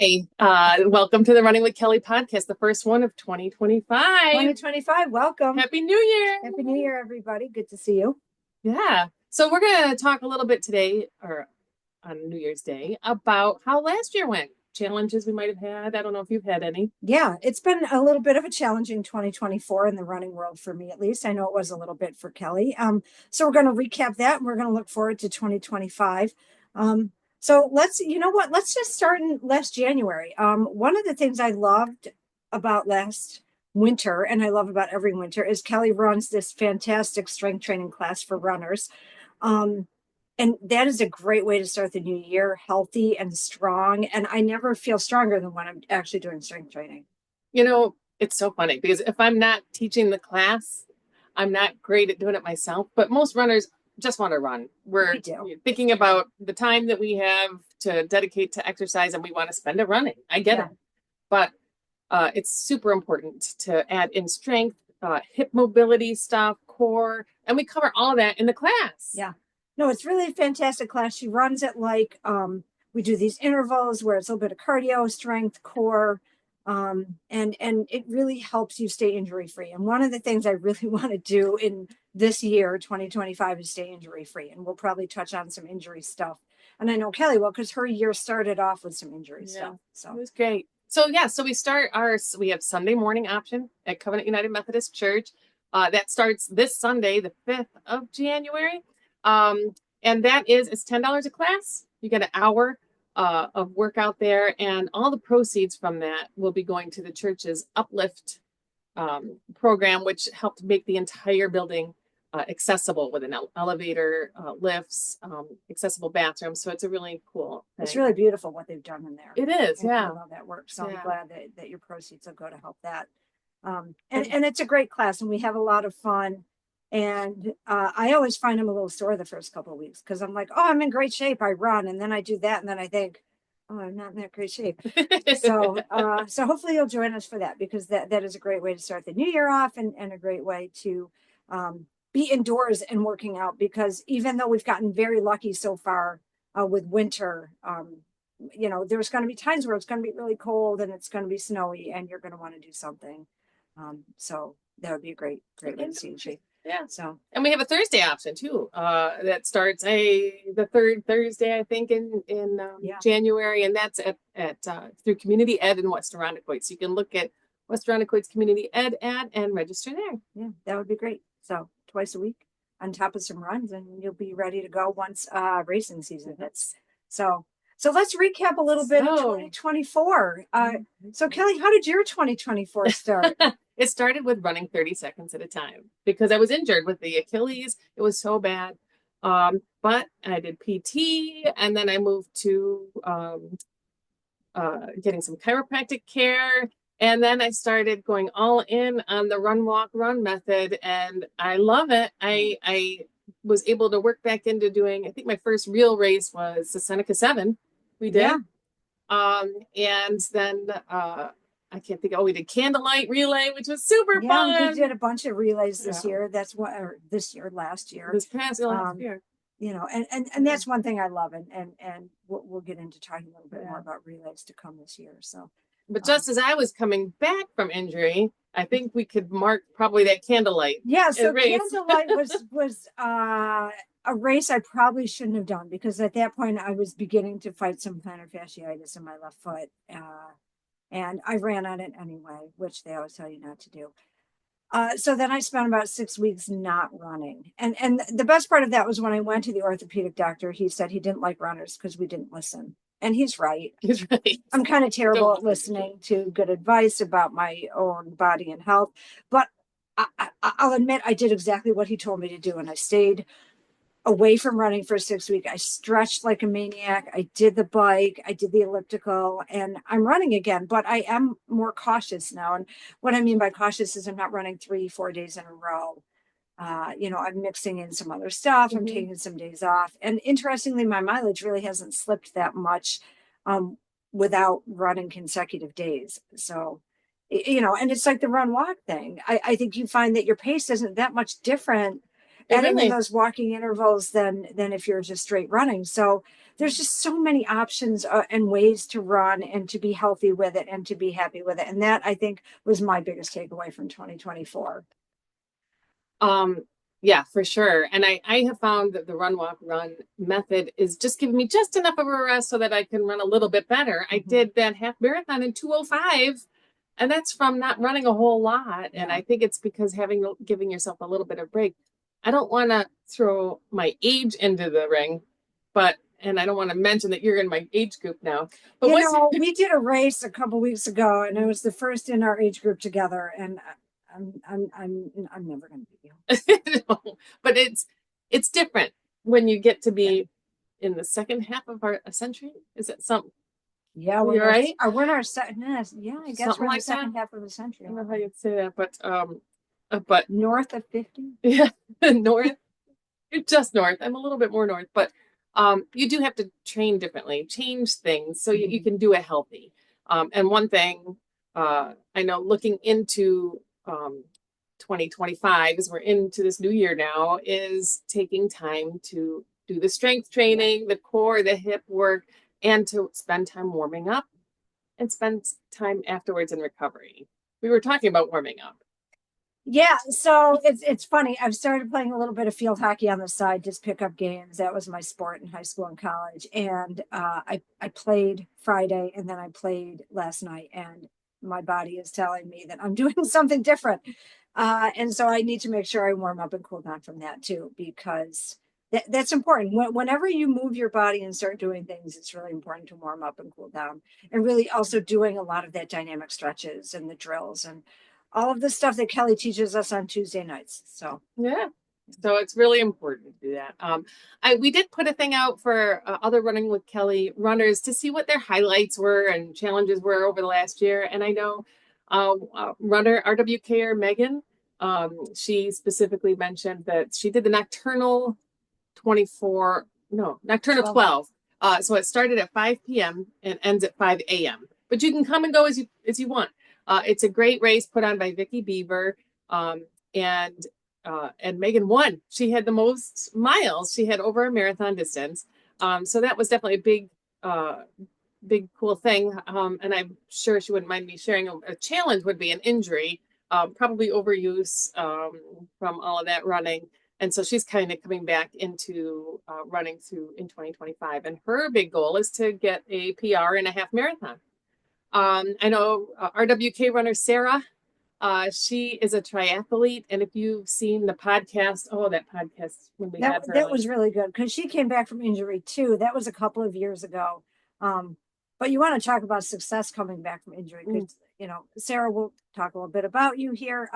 Hey, welcome to the Running with Kelly podcast, the first one of 2025. 2025, welcome. Happy New Year. Happy New Year, everybody. Good to see you. Yeah. So we're going to talk a little bit today, or on New Year's Day, about how last year went. Challenges we might have had. I don't know if you've had any. Yeah, it's been a little bit of a challenging 2024 in the running world for me, at least. I know it was a little bit for Kelly. So we're going to recap that and we're going to look forward to 2025. So let's just start in last January. One of the things I loved about last winter, and I love about every winter, is Kelly runs this fantastic strength training class for runners. And that is a great way to start the new year, healthy and strong. And I never feel stronger than when I'm actually doing strength training. You know, it's so funny because if I'm not teaching the class, I'm not great at doing it myself. But most runners just want to run. We're thinking about the time that we have to dedicate to exercise and we want to spend it running. I get it. But it's super important to add in strength, hip mobility stuff, core, and we cover all that in the class. Yeah. No, it's really a fantastic class. She runs it like we do these intervals where it's a little bit of cardio, strength, core, and it really helps you stay injury free. And one of the things I really want to do in this year, 2025, is stay injury free. And we'll probably touch on some injury stuff. And I know Kelly will, because her year started off with some injury stuff. So it was great. So we have Sunday morning option at Covenant United Methodist Church. That starts this Sunday, the 5th of January. And it's $10 a class. You get an hour of workout there, and all the proceeds from that will be going to the church's Uplift program, which helped make the entire building accessible with an elevator, lifts, accessible bathrooms. So it's a really cool thing. It's really beautiful what they've done in there. It is, I love that work. So I'm glad that your proceeds will go to help that. And it's a great class, and we have a lot of fun. And I always find I'm a little sore the first couple of weeks because I'm like, oh, I'm in great shape. I run, and then I do that, and then I think, oh, I'm not in that great shape. so hopefully you'll join us for that, because that is a great way to start the new year off, and a great way to be indoors and working out. Because even though we've gotten very lucky so far with winter, there's going to be times where it's going to be really cold and it's going to be snowy, and you're going to want to do something. So that would be a great way to stay in shape. Yeah. So, and we have a Thursday option too. That starts the third Thursday, I think, in January, and that's at through Community Ed in West Irondequoit. So you can look at West Irondequoit's Community Ed ad and register there. Yeah, that would be great. So twice a week on top of some runs, and you'll be ready to go once racing season hits. So let's recap a little bit of 2024. So Kelly, how did your 2024 start? It started with running 30 seconds at a time because I was injured with the Achilles. It was so bad. But I did PT, and then I moved to getting some chiropractic care. And then I started going all in on the run, walk, run method. And I love it. I was able to work back into doing, I think my first real race was the Seneca 7. We did. Yeah. And then I can't think. We did candlelight relay, which was super fun. We did a bunch of relays this year. That's last year. This past last year. And that's one thing I love, and we'll get into talking a little bit more about relays to come this year. So, but just as I was coming back from injury, I think we could mark probably that candlelight. Yeah, so candlelight was a race I probably shouldn't have done, because at that point I was beginning to fight some plantar fasciitis in my left foot. And I ran on it anyway, which they always tell you not to do. So then I spent about 6 weeks not running. And the best part of that was when I went to the orthopedic doctor, he said he didn't like runners because we didn't listen. And he's right. He's right. I'm kind of terrible at listening to good advice about my own body and health. But I'll admit I did exactly what he told me to do. And I stayed away from running for 6 weeks. I stretched like a maniac. I did the bike. I did the elliptical, and I'm running again, but I am more cautious now. And what I mean by cautious is I'm not running 3-4 days in a row. I'm mixing in some other stuff. I'm taking some days off. And interestingly, my mileage really hasn't slipped that much without running consecutive days. So, and it's like the run walk thing. I think you find that your pace isn't that much different adding in those walking intervals than if you're just straight running. So there's just so many options and ways to run and to be healthy with it and to be happy with it. And that, I think, was my biggest takeaway from 2024. Um, yeah, for sure. And I have found that the run, walk, run method is just giving me just enough of a rest so that I can run a little bit better. I did that half marathon in 2:05, and that's from not running a whole lot. And Yeah. I think it's because giving yourself a little bit of break. I don't want to throw my age into the ring, and I don't want to mention that you're in my age group now. But we did a race a couple weeks ago, and it was the first in our age group together, and I'm never going to beat you. No, but it's different when you get to be in the second half of our century. Is it something? Yeah, You're right. We're in our second. Yeah, I guess Something we're in like the second that. half of the century. I don't know how you'd say that, but north of 50. yeah, north. You're just north. I'm a little bit more north, but you do have to train differently, change things so you can do it healthy. And one thing I know, looking into 2025, as we're into this new year now, is taking time to do the strength training, the core, the hip work, and to spend time warming up and spend time afterwards in recovery. We were talking about warming up. Yeah, so it's funny. I've started playing a little bit of field hockey on the side, just pick up games. That was my sport in high school and college. And I played Friday, and then I played last night, and my body is telling me that I'm doing something different. And so I need to make sure I warm up and cool down from that too, because that's important. Whenever you move your body and start doing things, it's really important to warm up and cool down, and really also doing a lot of that dynamic stretches and the drills and all of the stuff that Kelly teaches us on Tuesday nights. So yeah, so it's really important to do that. We did put a thing out for other Running with Kelly runners to see what their highlights were and challenges were over the last year. And I know runner RWK Megan, she specifically mentioned that she did the nocturnal 12. So it started at 5 p.m. and ends at 5 a.m. But you can come and go as you want. It's a great race put on by Vicky Beaver, and Megan won. She had the most miles. She had over a marathon distance. So that was definitely a big cool thing. And I'm sure she wouldn't mind me sharing. A challenge would be an injury, probably overuse from all of that running. And so she's kind of coming back into running through in 2025. And her big goal is to get a PR in a half marathon. I know RWK runner Sarah, she is a triathlete. And if you've seen the podcast, that podcast when we had her. That was really good because she came back from injury too. That was a couple of years ago. But you want to talk about success coming back from injury because, Sarah will talk a little bit about you here.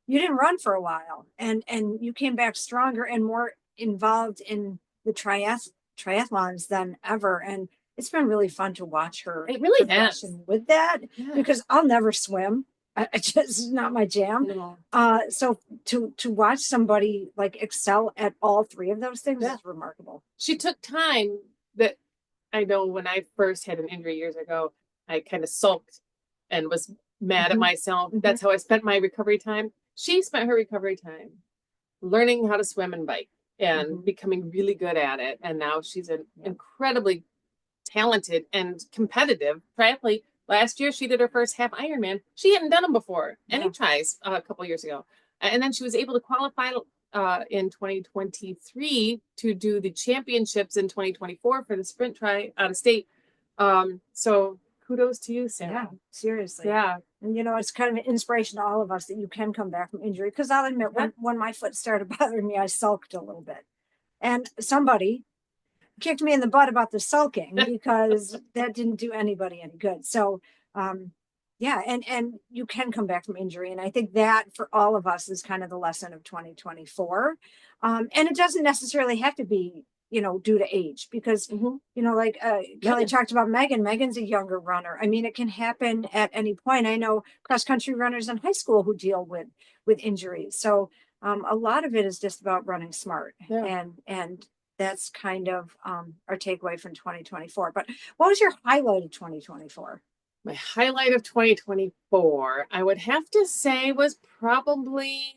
You didn't run for a while and you came back stronger and more involved in the triathlons than ever. And it's been really fun to watch her. It really has. With that, because I'll never swim. I just not my jam. No. So to watch somebody like excel at all three of those things is remarkable. She took time that I know when I first had an injury years ago, I kind of sulked and was mad at myself. That's how I spent my recovery time. She spent her recovery time learning how to swim and bike and becoming really good at it. And now she's an incredibly talented and competitive triathlete. Last year, she did her first half Ironman. She hadn't done them before. Any tries a couple years ago. And then she was able to qualify in 2023 to do the championships in 2024 for the sprint tri out of state. So kudos to you, Sarah. Yeah, seriously. Yeah. And, it's kind of an inspiration to all of us that you can come back from injury. Because I'll admit, when my foot started bothering me, I sulked a little bit. And somebody kicked me in the butt about the sulking because that didn't do anybody any good. So, and you can come back from injury. And I think that for all of us is kind of the lesson of 2024. And it doesn't necessarily have to be, due to age because, like Kelly talked about Megan's a younger runner. I mean, it can happen at any point. I know cross-country runners in high school who deal with injuries. So a lot of it is just about running smart and that's kind of our takeaway from 2024. But what was your highlight of 2024? My highlight of 2024, I would have to say, was probably,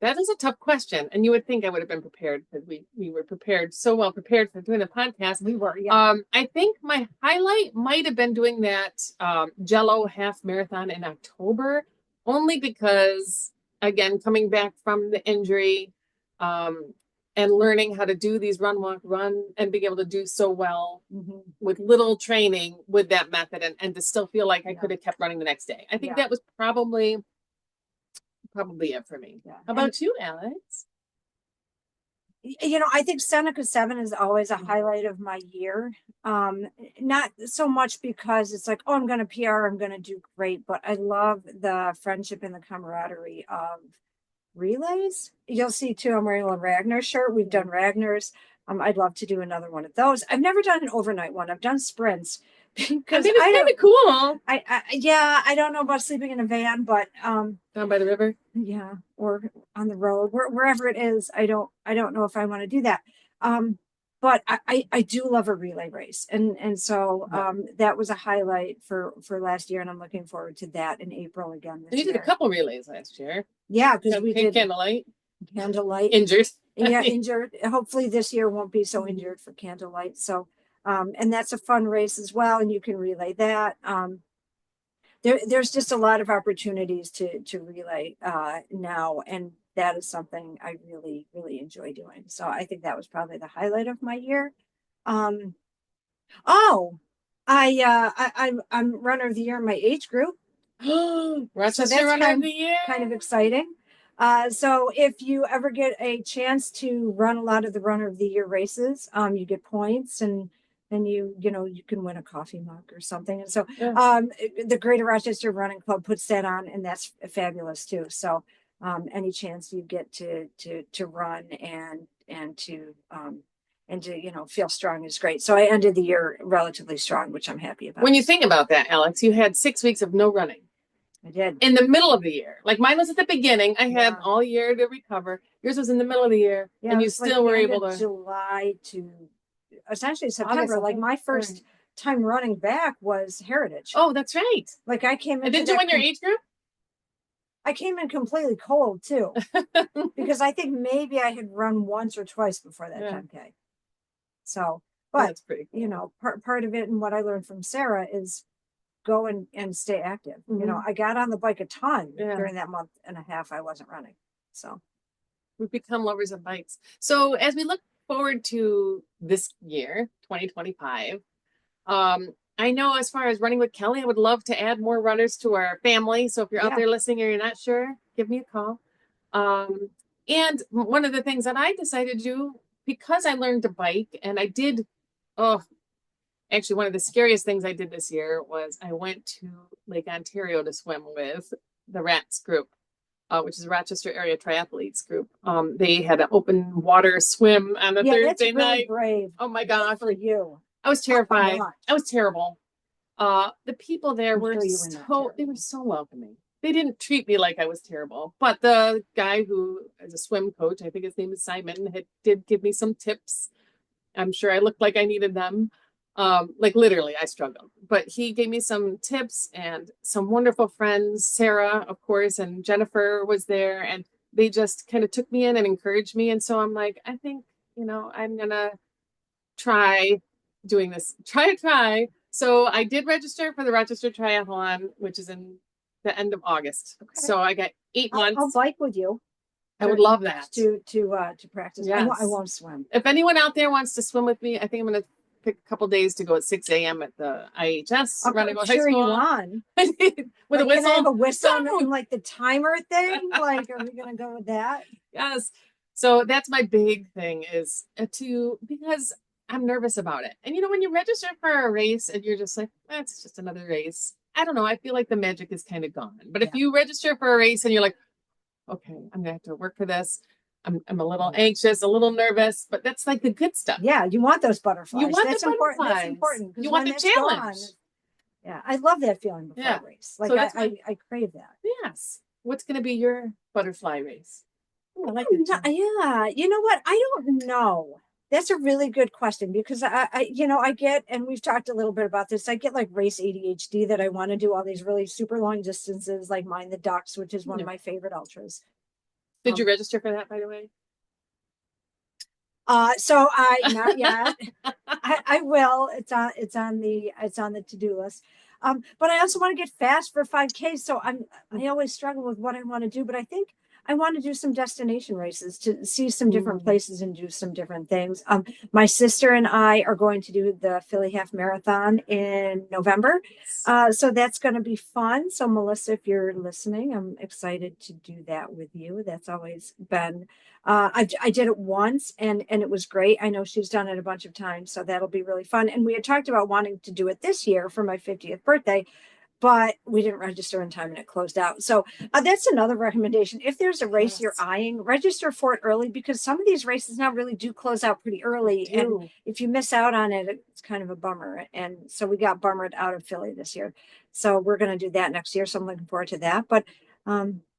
That is a tough question, and you would think I would have been prepared because we were prepared, so well prepared for doing the podcast. We were, yeah. I think my highlight might have been doing that Jello half marathon in October, only because again coming back from the injury, and learning how to do these run walk run and being able to do so well with little training with that method, and to still feel like I could have kept running the next day. I think that was probably it for me. How about you, Alex? You know, I think Seneca 7 is always a highlight of my year. Not so much because it's like, oh, I'm going to PR, I'm going to do great, but I love the friendship and the camaraderie of relays. You'll see too, I'm wearing a Ragnar shirt. We've done Ragnar's. I'd love to do another one of those. I've never done an overnight one. I've done sprints because it's kind of cool. I don't know about sleeping in a van, but down by the river, or on the road, wherever it is. I don't know if I want to do that. But I do love a relay race, and so that was a highlight for last year, and I'm looking forward to that in April again this year. You did a couple relays last year. Yeah, because we did candlelight. Injured. Yeah, injured. Hopefully this year won't be so injured for candlelight. So, and that's a fun race as well, and you can relay that. There's just a lot of opportunities to relay now, and that is something I really, really enjoy doing. So I think that was probably the highlight of my year. I'm runner of the year in my age group. Rochester so runner of the year. Kind of exciting. So if you ever get a chance to run a lot of the runner of the year races, you get points, and then you can win a coffee mug or something. And so the Greater Rochester Running Club puts that on, and that's fabulous too. So any chance you get to run and to feel strong is great. So I ended the year relatively strong, which I'm happy about. When you think about that, Alex, you had 6 weeks of no running. I did. In the middle of the year. Like mine was at the beginning. I had all year to recover. Yours was in the middle of the year. Yeah, and you still were able to. July to essentially September. August, like my first time running back was Heritage. Oh, that's right. Like I came in. Didn't you win your age group? I came in completely cold too. Because I think maybe I had run once or twice before that 10K. So, but that's pretty cool. Part of it and what I learned from Sarah is go and stay active. I got on the bike a ton during that month and a half I wasn't running. So we've become lovers of bikes. So as we look forward to this year, 2025, I know as far as running with Kelly, I would love to add more runners to our family. So if you're out there listening or you're not sure, give me a call. And one of the things that I decided to do, because I learned to bike, and I did, actually, one of the scariest things I did this year was I went to Lake Ontario to swim with the RATS group, which is a Rochester Area Triathletes group. They had an open water swim on a Thursday night. Brave. Oh my gosh. For you. I was terrified. I was terrible. The people there were they were so welcoming. They didn't treat me like I was terrible. But the guy who is a swim coach, I think his name is Simon, did give me some tips. I'm sure I looked like I needed them. Like literally I struggled, but he gave me some tips and some wonderful friends. Sarah, of course, and Jennifer was there, and they just kind of took me in and encouraged me. And so I'm like, I think, I'm going to try doing this, try. So I did register for the Rochester Triathlon, which is in the end of August. Okay. So I got 8 months. I'll bike with you. I would love that to practice. Yes. I won't swim. If anyone out there wants to swim with me, I think I'm going to pick a couple days to go at 6 a.m. at the IHS. Running high school. You on with a whistle. Can I have a whistle and like the timer thing? Like, are we going to go with that? Yes. So that's my big thing is because I'm nervous about it. And when you register for a race and you're just like, it's just another race. I don't know. I feel like the magic is kind of gone. But if you register for a race and you're like, okay, I'm going to have to work for this. I'm a little anxious, a little nervous, but that's like the good stuff. Yeah, you want those butterflies. You want that's the butterflies. That's important. You want the challenge. Gone, I love that feeling before a race. Like so I crave that. Yes. What's going to be your butterfly race? I like yeah. You know what? I don't know. That's a really good question because I get, and we've talked a little bit about this. I get like race ADHD that I want to do all these really super long distances, like Mind the Ducks, which is one of my favorite ultras. Did you register for that, by the way? So not yet. I will. It's on the to-do list. But I also want to get fast for 5K. So I always struggle with what I want to do, but I think I want to do some destination races to see some different places and do some different things. My sister and I are going to do the Philly Half Marathon in November. So that's going to be fun. So Melissa, if you're listening, I'm excited to do that with you. That's always been I did it once and it was great. I know she's done it a bunch of times, so that'll be really fun. And we had talked about wanting to do it this year for my 50th birthday, but we didn't register in time and it closed out. So that's another recommendation. If there's a race you're eyeing, register for it early because some of these races now really do close out pretty early. And if you miss out on it, it's kind of a bummer. And so we got bummered out of Philly this year. So we're going to do that next year. So I'm looking forward to that. But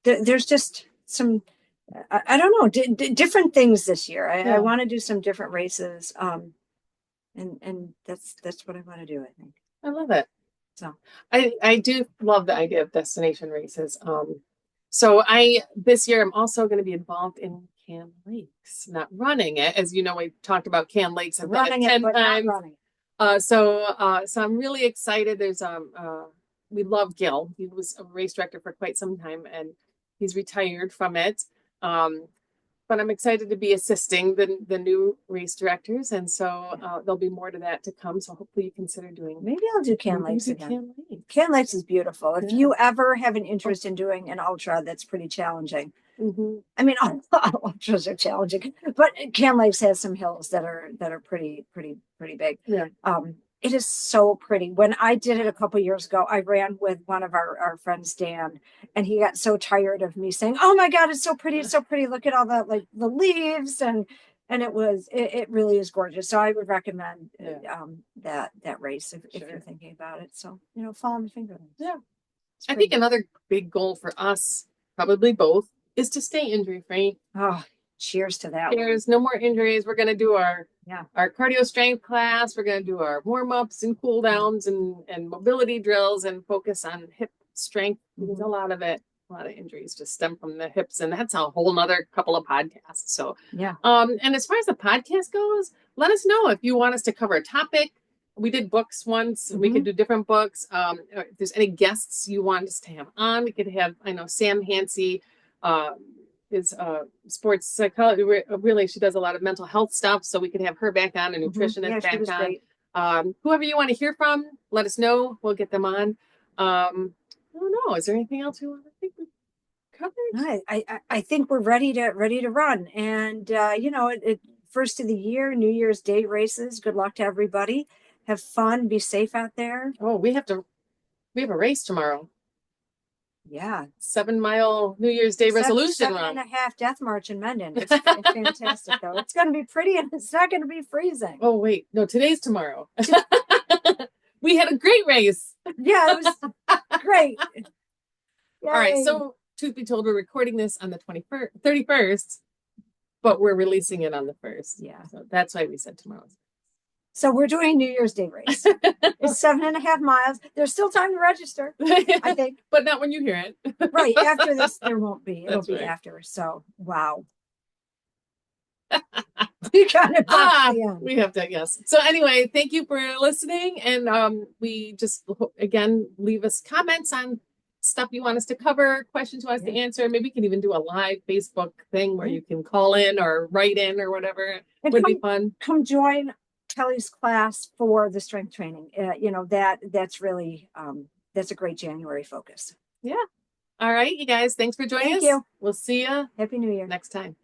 there's just some I don't know, different things this year. I want to do some different races. And that's what I want to do, I think. I love it. So I do love the idea of destination races. So this year I'm also going to be involved in Can Lakes, not running it. As you know, we talked about Can Lakes. I've running it, but not running. So I'm really excited. There's we love Gil. He was a race director for quite some time and he's retired from it. But I'm excited to be assisting the new race directors, and so there'll be more to that to come. So hopefully you consider doing. Maybe I'll do Can Lakes again. Can Lakes is beautiful. If you ever have an interest in doing an ultra, that's pretty challenging. I mean, all ultras are challenging, but Can Lakes has some hills that are pretty big. Yeah. It is so pretty. When I did it a couple years ago, I ran with one of our friends, Dan, and he got so tired of me saying, "Oh my God, it's so pretty! It's so pretty! Look at all the the leaves!" And it really is gorgeous. So I would recommend that race if you're thinking about it. So follow my finger. Yeah, I think another big goal for us, probably both, is to stay injury free. Oh, cheers to that. Cheers! No more injuries. We're gonna do our cardio strength class. We're going to do our warm-ups and cool downs and mobility drills and focus on hip strength because a lot of injuries just stem from the hips. And that's a whole nother couple of podcasts. So, and as far as the podcast goes, let us know if you want us to cover a topic. We did books once. We could do different books. If there's any guests you want us to have on, we could have, I know Sam Hansey, is sports psychology. Really, she does a lot of mental health stuff, so we could have her back on, a nutritionist back on. Great. Whoever you want to hear from, let us know. We'll get them on. I don't know. Is there anything else you want to think we covered? I think we're ready to run, and first of the year, New Year's Day races. Good luck to everybody. Have fun. Be safe out there. Oh, we have a race tomorrow. Yeah. 7-mile New Year's Day resolution run. 7.5 death march in Mendon. It's fantastic, though. It's going to be pretty and it's not going to be freezing. Oh, wait. No, today's tomorrow. We had a great race. Yeah, it was great. All right. So, truth be told, we're recording this on the 31st, but we're releasing it on the 1st. Yeah. So that's why we said tomorrow. So we're doing a New Year's Day race. It's 7.5 miles. There's still time to register, I think. But not when you hear it. Right. After this, there won't be. It'll be after. So, wow. We got it. We have to, yes. So anyway, thank you for listening. And we just, again, leave us comments on stuff you want us to cover, questions you want us to answer. Maybe we can even do a live Facebook thing where you can call in or write in or whatever. It would be fun. Come join Kelly's class for the strength training. That's really that's a great January focus. Yeah. All right, you guys. Thanks for joining us. Thank you. We'll see you. Happy New Year next time.